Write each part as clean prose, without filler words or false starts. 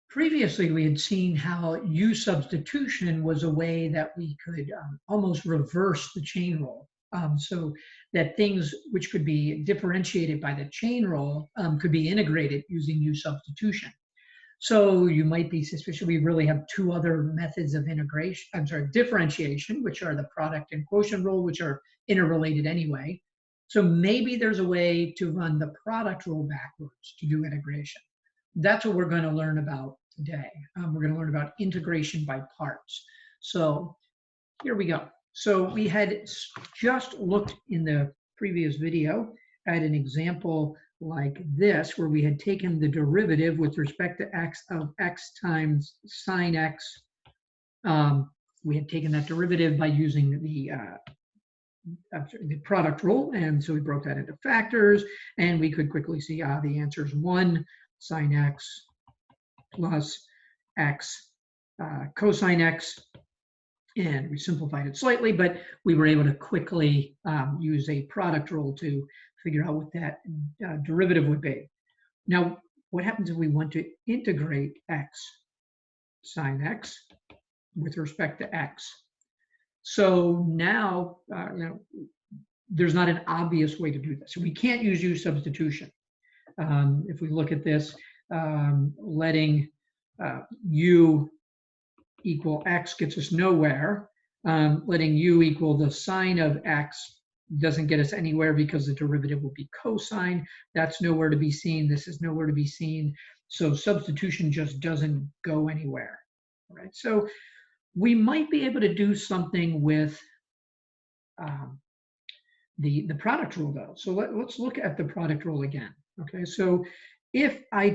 Previously, we had seen how U substitution was a way that we could almost reverse the chain rule. So that things which could be differentiated by the chain rule could be integrated using U substitution. So you might be suspicious. We really have two other methods of integration. I'm sorry, differentiation, which are the product and quotient rule, which are interrelated anyway. So maybe there's a way to run the product rule backwards to do integration. That's what we're going to learn about today. We're going to learn about integration by parts. So here we go. So we had just looked in the previous video at an example like this, where we had taken the derivative with respect to x of x times sine x. We had taken that derivative by using the product rule, and so we broke that into factors, and we could quickly see the answer is 1 sine x plus x cosine x, and we simplified it slightly, but we were able to quickly use a product rule to figure out what that derivative would be. Now, what happens if we want to integrate x sine x with respect to x? So now, there's not an obvious way to do this. So we can't use U substitution. If we look at this, letting U equal x gets us nowhere. Letting U equal the sine of x doesn't get us anywhere because the derivative will be cosine. That's nowhere to be seen. This is nowhere to be seen. So substitution just doesn't go anywhere, right? So we might be able to do something with the product rule, though. So let's look at the product rule again. Okay, so if I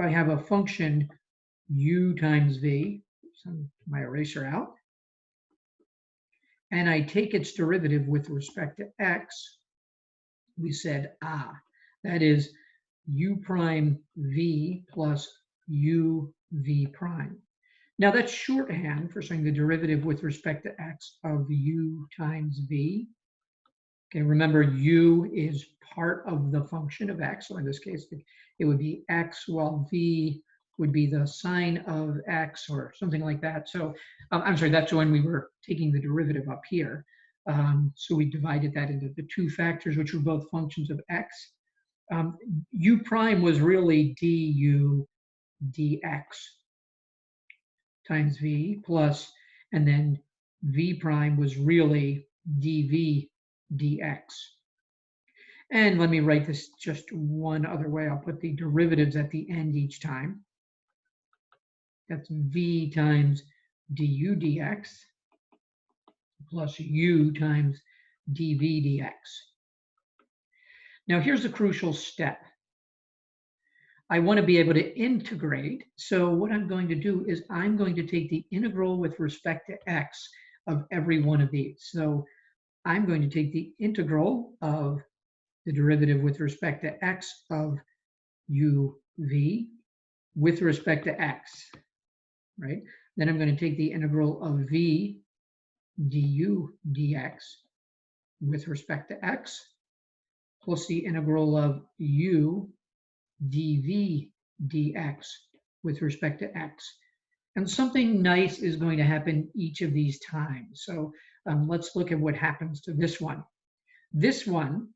have a function U times V, send my eraser out, and I take its derivative with respect to x, we said, that is U prime V plus U V prime. Now that's shorthand for saying the derivative with respect to x of U times V. Okay, remember U is part of the function of x, so in this case it would be x, while V would be the sine of x or something like that. So I'm sorry, that's when we were taking the derivative up here. So we divided that into the two factors, which were both functions of x. U prime was really du dx times V plus, and then V prime was really dv dx. And let me write this just one other way. I'll put the derivatives at the end each time. That's V times du dx plus U times dv dx. Now here's the crucial step. I want to be able to integrate. So what I'm going to do is I'm going to take the integral with respect to x of every one of these. So I'm going to take the integral of the derivative with respect to x of uv with respect to x, right? Then I'm going to take the integral of v du dx with respect to x plus the integral of u dv dx with respect to x. And something nice is going to happen each of these times. So let's look at what happens to this one. This one,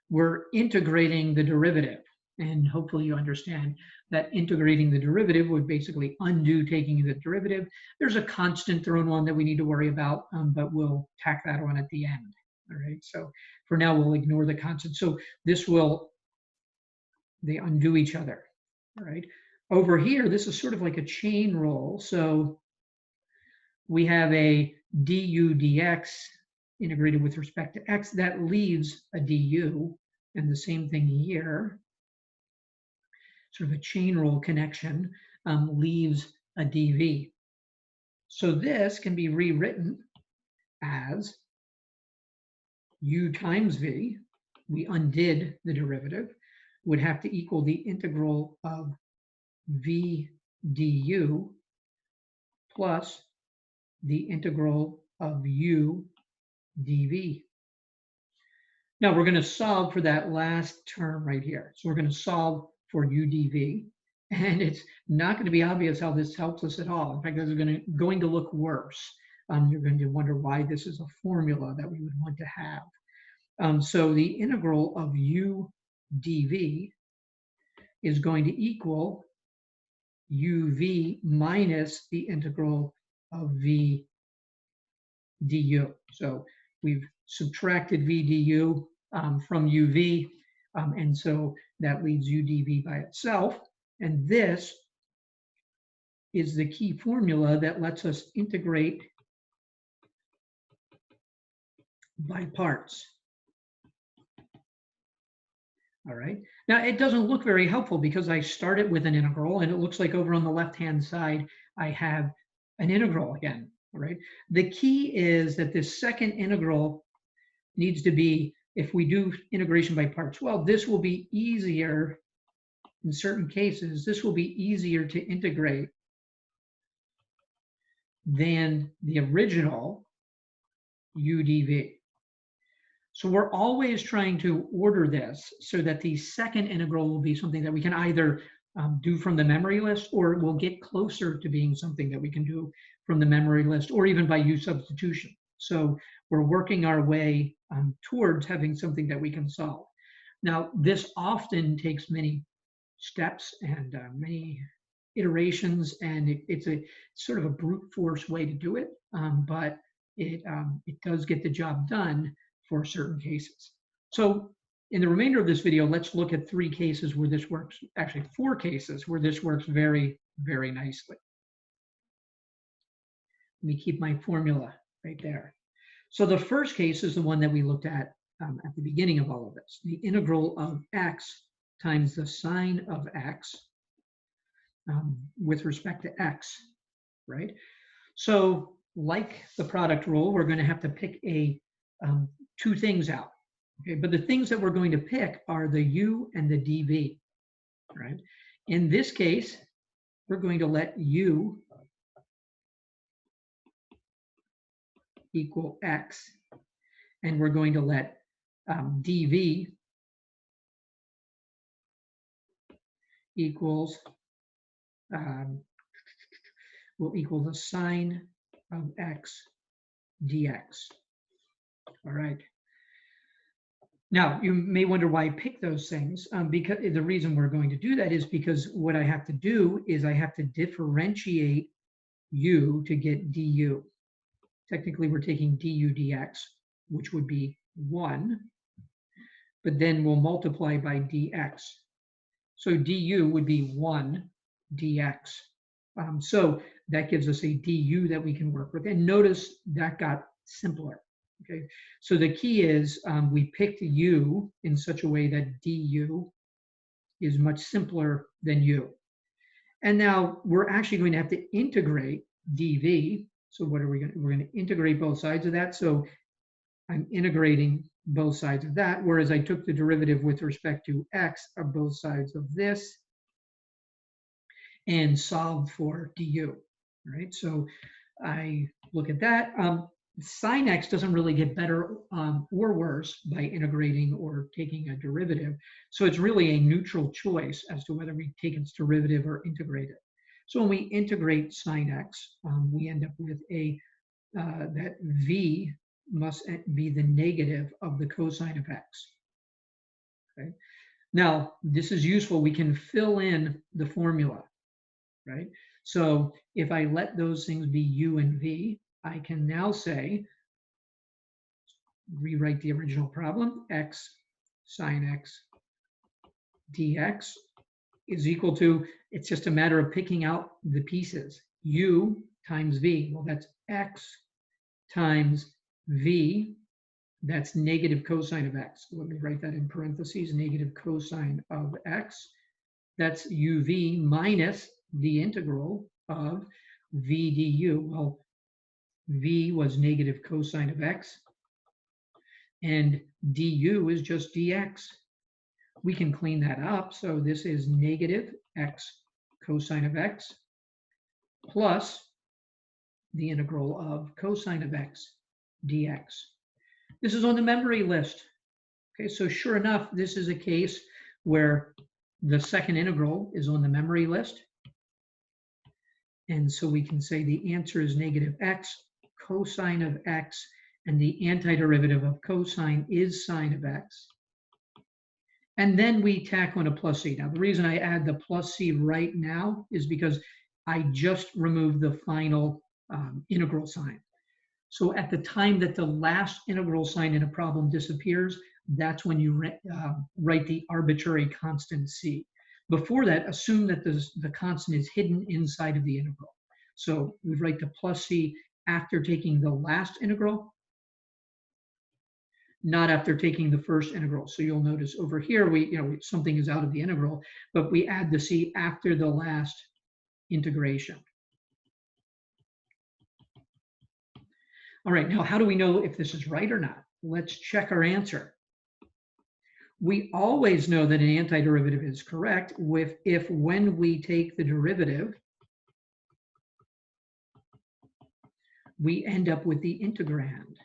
we're integrating the derivative. And hopefully you understand that integrating the derivative would basically undo taking the derivative. There's a constant thrown on that we need to worry about, but we'll tack that on at the end. All right, so for now, we'll ignore the constant. So this they undo each other, all right? Over here, this is sort of like a chain rule. So we have a du dx integrated with respect to x. That leaves a du, and the same thing here. Sort of a chain rule connection leaves a dv. So this can be rewritten as u times v. We undid the derivative, would have to equal the integral of v du plus the integral of u dv. Now we're going to solve for that last term right here. So we're going to solve for u dv. And it's not going to be obvious how this helps us at all. In fact, this is going to look worse. You're going to wonder why this is a formula that we would want to have. So the integral of u dv is going to equal uv minus the integral of v du. So we've subtracted v du from uv, and so that leaves u dv by itself. And this is the key formula that lets us integrate by parts. All right. Now, it doesn't look very helpful because I started with an integral, and it looks like over on the left-hand side, I have an integral again. All right. The key is that this second integral needs to be, if we do integration by parts, well, this will be easier in certain cases. This will be easier to integrate than the original u dv. So we're always trying to order this so that the second integral will be something that we can either do from the memory list, or it will get closer to being something that we can do from the memory list, or even by u substitution. So we're working our way towards having something that we can solve. Now, this often takes many steps and many iterations, and it's a sort of a brute force way to do it, but it does get the job done for certain cases. So in the remainder of this video, let's look at 3 cases where this works, actually 4 cases where this works very, very nicely. Let me keep my formula right there. So the first case is the one that we looked at the beginning of all of this, the integral of x times the sine of x with respect to x, right? So like the product rule, we're going to have to pick two things out. Okay, but the things that we're going to pick are the u and the dv, right? In this case, we're going to let u equal x, and we're going to let dv equals will equal the sine of x dx. All right. Now, you may wonder why I pick those things. Because the reason we're going to do that is because what I have to do is I have to differentiate u to get du. Technically, we're taking du dx, which would be 1, but then we'll multiply by dx. So du would be 1 dx. So that gives us a du that we can work with. And notice that got simpler. Okay, so the key is we picked u in such a way that du is much simpler than u. And now we're actually going to have to integrate dv. So what are we going to, we're going to integrate both sides of that. So I'm integrating both sides of that, whereas I took the derivative with respect to x of both sides of this and solved for du, right? So I look at that. Sine x doesn't really get better or worse by integrating or taking a derivative. So it's really a neutral choice as to whether we take its derivative or integrate it. So when we integrate sine x, we end up with that v must be the negative of the cosine of x. Okay. Now, this is useful. We can fill in the formula, right? So if I let those things be u and v, I can now say, rewrite the original problem, x sine x dx is equal to, it's just a matter of picking out the pieces, u times v. Well, that's x times v, that's negative cosine of x. Let me write that in parentheses, negative cosine of x. That's uv minus the integral of v du. Well, v was negative cosine of x, and du is just dx. We can clean that up. So this is negative x cosine of x plus the integral of cosine of x dx. This is on the memory list. Okay, so sure enough, this is a case where The second integral is on the memory list. And so we can say the answer is negative x cosine of x, and the antiderivative of cosine is sine of x. And then we tack on a plus c. Now, the reason I add the plus c right now is because I just removed the final integral sign. So at the time that the last integral sign in a problem disappears, that's when you write the arbitrary constant c. Before that, assume that the constant is hidden inside of the integral. So we write the plus c after taking the last integral, not after taking the first integral. So you'll notice over here, something is out of the integral, but we add the c after the last integration. All right, now how do we know if this is right or not? Let's check our answer. We always know that an antiderivative is correct if when we take the derivative, we end up with the integrand.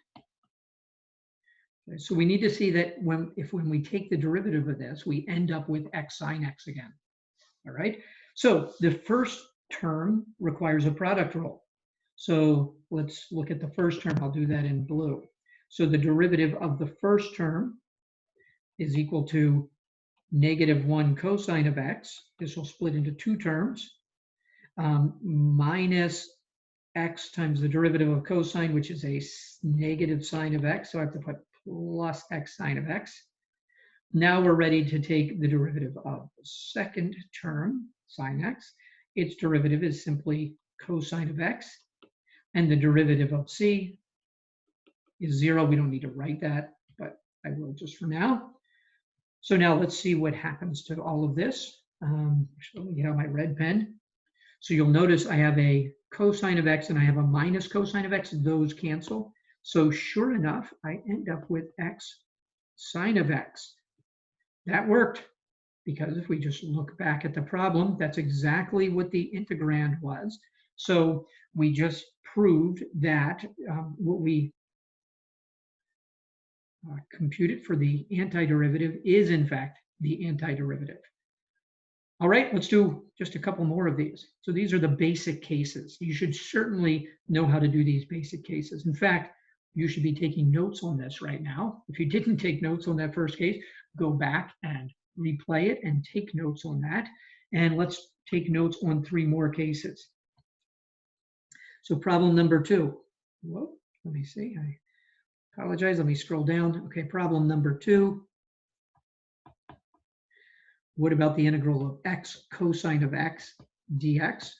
Okay, so we need to see that when we take the derivative of this, we end up with x sine x again. All right, so the first term requires a product rule. So let's look at the first term. I'll do that in blue. So the derivative of the first term is equal to -1 cosine of x. This will split into two terms, minus x times the derivative of cosine, which is a negative sine of x. So I have to put plus x sine of x. Now we're ready to take the derivative of the second term, sine x. Its derivative is simply cosine of x. And the derivative of c is 0. We don't need to write that, but I will just for now. So now let's see what happens to all of this. Let me get out my red pen. So you'll notice I have a cosine of x and I have a minus cosine of x. Those cancel. So sure enough, I end up with x sine of x. That worked, because if we just look back at the problem, that's exactly what the integrand was. So we just proved that what we computed for the antiderivative is in fact the antiderivative. All right, let's do just a couple more of these. So these are the basic cases. You should certainly know how to do these basic cases. In fact, you should be taking notes on this right now. If you didn't take notes on that first case, go back and replay it and take notes on that. And let's take notes on 3 more cases. So problem number 2. Whoa, let me see. I apologize. Let me scroll down. Okay, problem number 2. What about the integral of x cosine of x dx?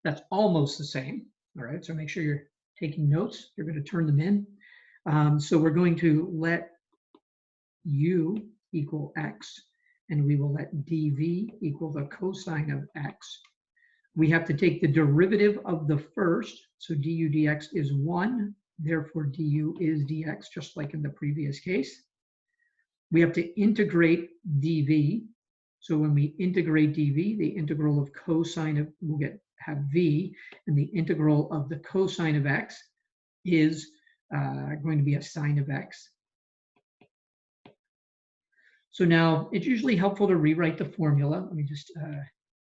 That's almost the same. All right, so make sure you're taking notes. You're going to turn them in. So we're going to let u equal x, and we will let dv equal the cosine of x. We have to take the derivative of the first, so du dx is 1, therefore du is dx, just like in the previous case. We have to integrate dv. So when we integrate dv, the integral of cosine of, we'll have v, and the integral of the cosine of x is going to be a sine of x. So now it's usually helpful to rewrite the formula. Let me just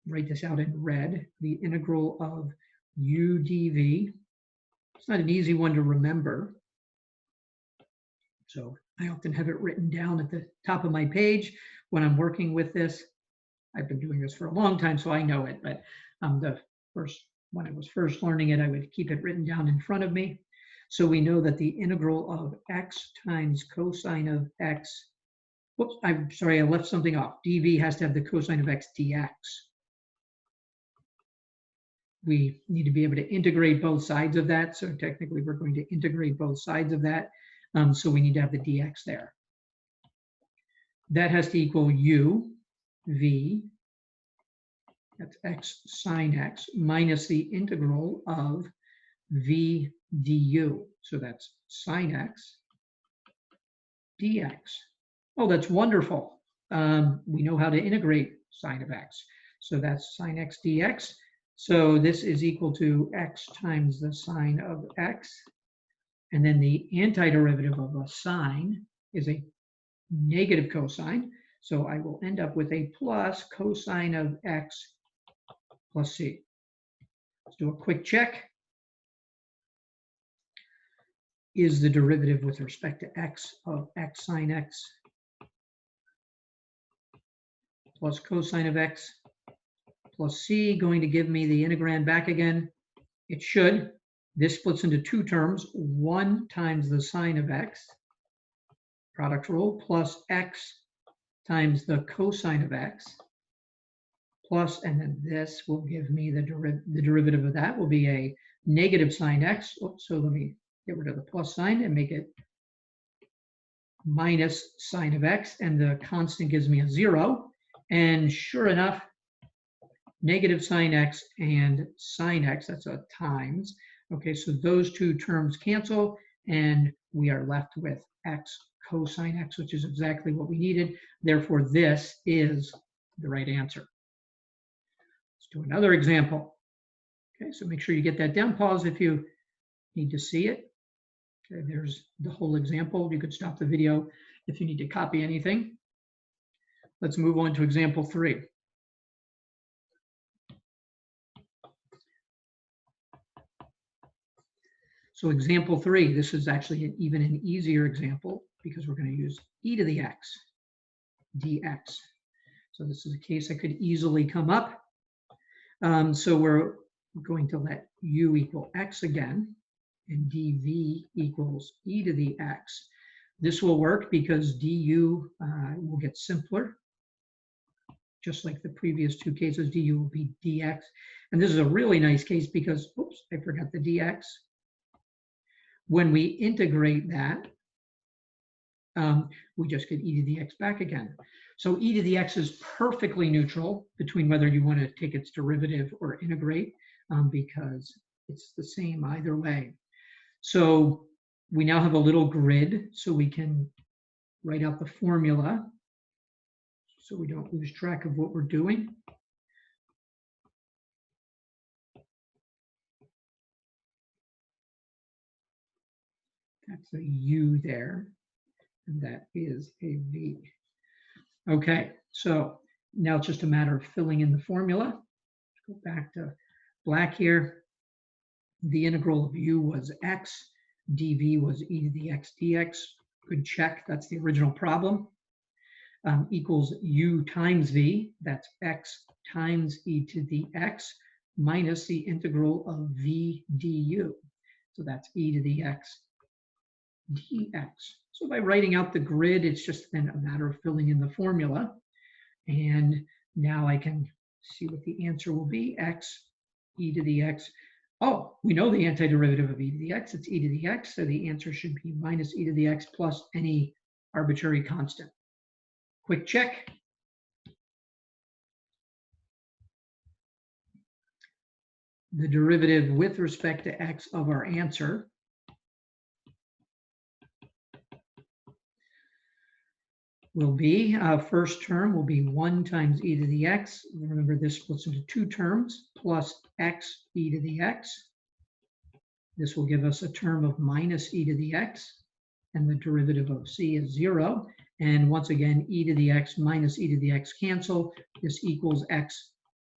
write this out in red. The integral of u dv. It's not an easy one to remember. So I often have it written down at the top of my page when I'm working with this. I've been doing this for a long time, so I know it, but when I was first learning it, I would keep it written down in front of me. So we know that the integral of x times cosine of x, whoops, I'm sorry, I left something off. dv has to have the cosine of x dx. We need to be able to integrate both sides of that. So technically we're going to integrate both sides of that. So we need to have the dx there. That has to equal u, v, that's x sine x, minus the integral of v du. So that's sine x dx. Oh, that's wonderful. We know how to integrate sine of x. So that's sine x dx. So this is equal to x times the sine of x. And then the antiderivative of a sine is a negative cosine. So I will end up with a plus cosine of x plus c. Let's do a quick check. Is the derivative with respect to x of x sine x plus cosine of x plus c going to give me the integrand back again? It should. This splits into two terms, 1 times the sine of x, product rule, plus x times the cosine of x, plus, and then this will give me the derivative of that will be a negative sine x. So let me get rid of the plus sign and make it minus sine of x, and the constant gives me a 0. And sure enough, negative sine x and sine x, that's a times. Okay, so those two terms cancel, and we are left with x cosine x, which is exactly what we needed. Therefore, this is the right answer. Let's do another example. Okay, so make sure you get that down. Pause if you need to see it. Okay, there's the whole example. You could stop the video if you need to copy anything. Let's move on to example 3. So example 3, this is actually even an easier example because we're going to use e to the x dx. So this is a case that could easily come up. So we're going to let u equal x again, and dv equals e to the x. This will work because du will get simpler. Just like the previous two cases, du will be dx. And this is a really nice case because, oops, I forgot the dx. When we integrate that, we just get e to the x back again. So e to the x is perfectly neutral between whether you want to take its derivative or integrate, because it's the same either way. So we now have a little grid, so we can write out the formula so we don't lose track of what we're doing. That's a u there, and that is a v. Okay, so now it's just a matter of filling in the formula. Let's go back to black here. The integral of u was x, dv was e to the x dx. Good check, that's the original problem. Equals u times v, that's x times e to the x, minus the integral of v du. So that's e to the x dx. So by writing out the grid, it's just then a matter of filling in the formula. And now I can see what the answer will be, x e to the x. Oh, we know the antiderivative of e to the x, it's e to the x, so the answer should be minus e to the x plus any arbitrary constant. Quick check. The derivative with respect to x of our answer will be, first term will be 1 times e to the x. Remember, this splits into two terms, plus x e to the x. This will give us a term of minus e to the x, and the derivative of c is 0. And once again, e to the x minus e to the x cancel. This equals x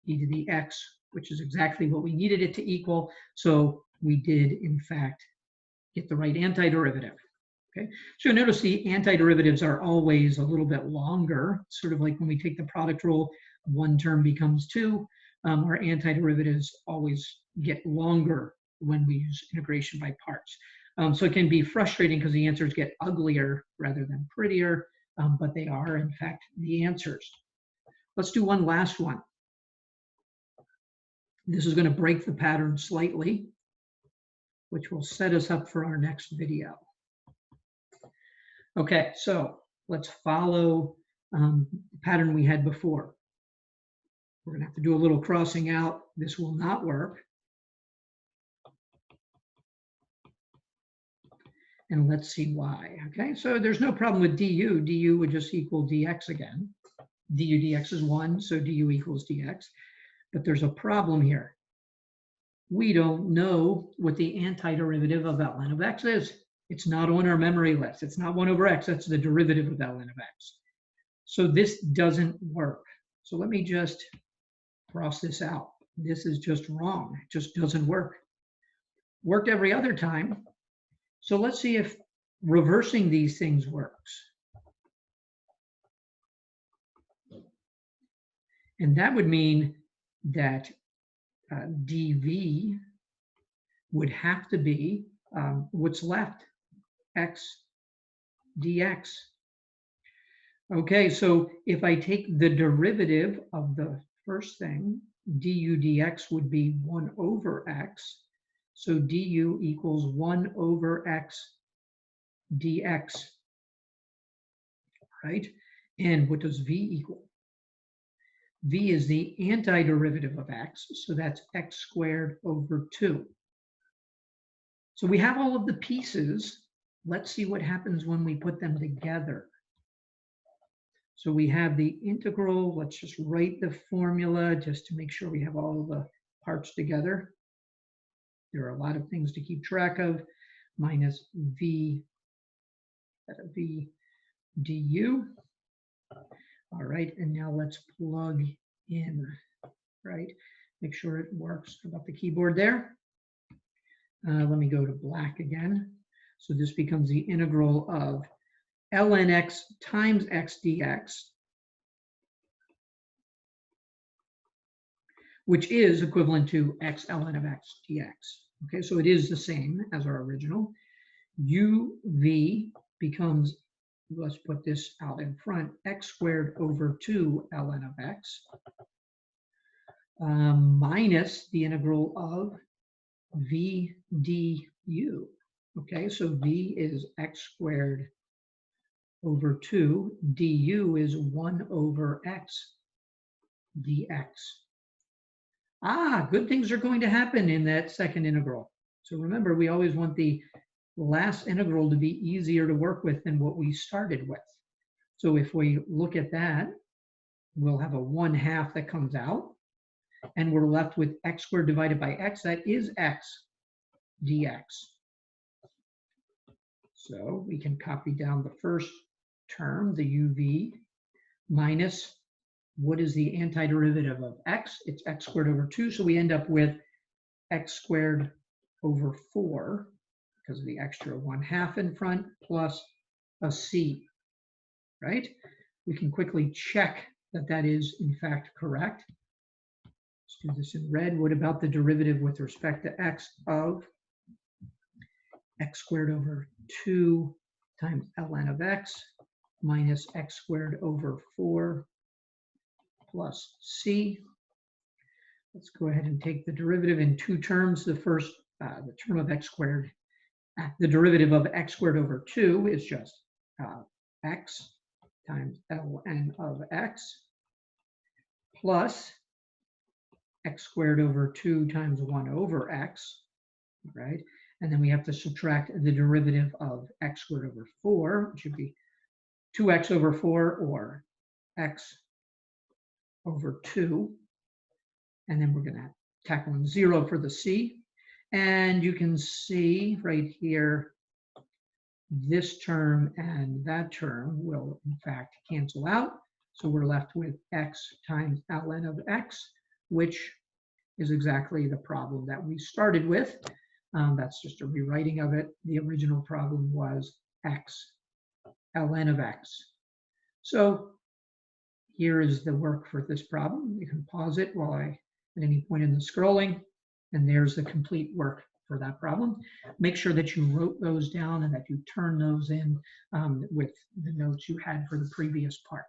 e to the x, which is exactly what we needed it to equal. So we did, in fact, get the right antiderivative. Okay, so notice the antiderivatives are always a little bit longer, sort of like when we take the product rule, one term becomes 2. Our antiderivatives always get longer when we use integration by parts. So it can be frustrating because the answers get uglier rather than prettier, but they are, in fact, the answers. Let's do one last one. This is going to break the pattern slightly, which will set us up for our next video. Okay, so let's follow the pattern we had before. We're going to have to do a little crossing out. This will not work. And let's see why. Okay, so there's no problem with du. Du would just equal dx again. Du dx is 1, so du equals dx. But there's a problem here. We don't know what the antiderivative of ln of x is. It's not on our memory list. It's not 1 over x. That's the derivative of ln of x. So this doesn't work. So let me just cross this out. This is just wrong. It just doesn't work. Worked every other time. So let's see if reversing these things works. And that would mean that dv would have to be what's left, x dx. Okay, so if I take the derivative of the first thing, du dx would be 1 over x. So du equals 1 over x dx, right? And what does v equal? V is the antiderivative of x, so that's x squared over 2. So we have all of the pieces. Let's see what happens when we put them together. So we have the integral. Let's just write the formula just to make sure we have all of the parts together. There are a lot of things to keep track of. Minus v du. All right, and now let's plug in, right? Make sure it works. How about the keyboard there? Let me go to black again. So this becomes the integral of ln x times x dx, which is equivalent to x ln of x dx. Okay, so it is the same as our original. uv becomes, let's put this out in front, x squared over 2 ln of x minus the integral of v du. Okay, so v is x squared over 2, du is 1 over x dx. Good things are going to happen in that second integral. So remember, we always want the last integral to be easier to work with than what we started with. So if we look at that, we'll have a 1/2 that comes out, and we're left with x squared divided by x, that is x dx. So we can copy down the first term, the uv, minus what is the antiderivative of x? It's x squared over 2, so we end up with x squared over 4, because of the extra 1/2 in front, plus a c, right? We can quickly check that that is in fact correct. Let's do this in red. What about the derivative with respect to x of x squared over 2 times ln of x minus x squared over 4 plus c? Let's go ahead and take the derivative in two terms. The first, the term of x squared, the derivative of x squared over 2 is just x times ln of x plus x squared over 2 times 1 over x, right? And then we have to subtract the derivative of x squared over 4, which should be 2x over 4 or x over 2. And then we're going to tack on 0 for the c. And you can see right here, this term and that term will in fact cancel out. So we're left with x times ln of x, which is exactly the problem that we started with. That's just a rewriting of it. The original problem was x ln of x. So here is the work for this problem. You can pause it while at any point in the scrolling, and there's the complete work for that problem. Make sure that you wrote those down and that you turn those in with the notes you had for the previous part.